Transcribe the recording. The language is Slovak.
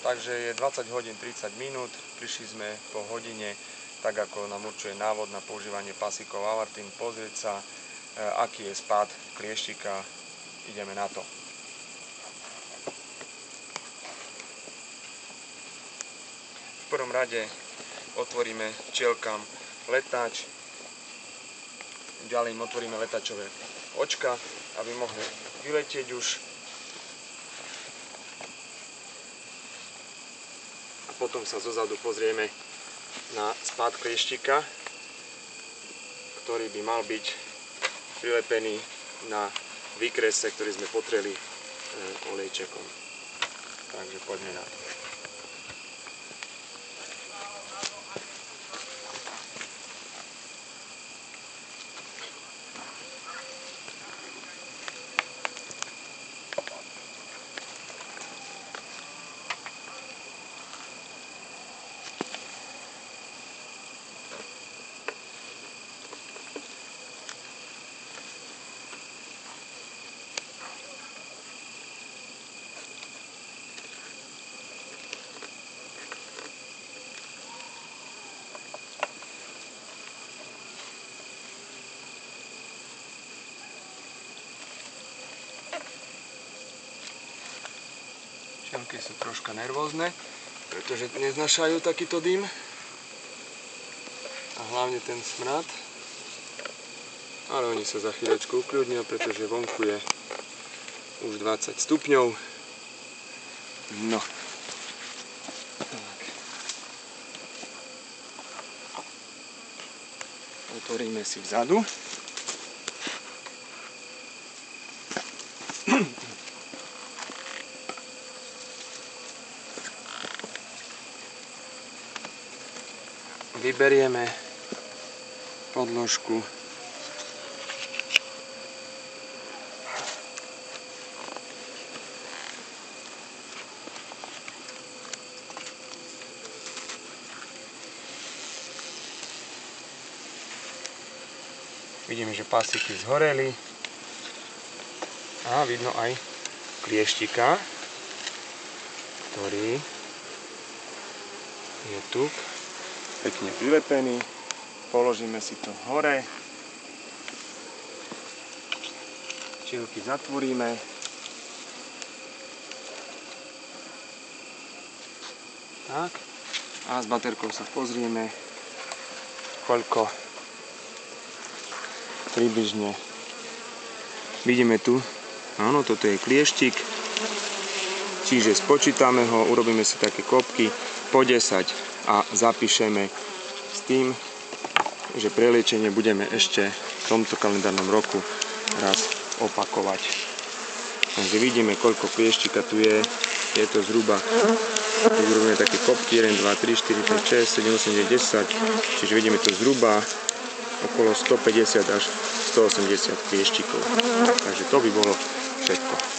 Takže je 20 hodín 30 minút, prišli sme po hodine, tak ako nám určuje návod na používanie pasíkov Avartin, pozrieť sa, aký je spád klieštika. Ideme na to. V prvom rade otvoríme včielkam letáč, ďalej im otvoríme letáčové očka, aby mohli vyletieť už. A potom sa zozadu pozrieme na spád klieštika, ktorý by mal byť prilepený na výkrese, ktorý sme potreli olejčekom. Takže poďme na to. Včielky sú troška nervózne, pretože neznášajú takýto dym a hlavne ten smrad. Ale oni sa za chvíľočku ukľudnia, pretože vonku je už 20 stupňov. No. Tak. Otvoríme si vzadu. Vyberieme podložku. Vidíme, že pasíky zhoreli a vidno aj klieštika, ktorý je tu pekne prilepený. Položíme si to hore. Včielky zatvoríme. Tak. A s baterkou sa pozrieme, koľko približne. Vidíme tu, áno, toto je klieštik. Čiže spočítame ho, urobíme si také kopky po 10 a zapíšeme s tým, že preliečenie budeme ešte v tomto kalendárnom roku raz opakovať. Takže vidíme, koľko klieštika tu je. Je to zhruba, keď urobíme také kopky, 1, 2, 3, 4, 5, 6, 7, 8, 9, 10. Čiže vidíme tu zhruba okolo 150 až 180 klieštikov. Takže to by bolo všetko.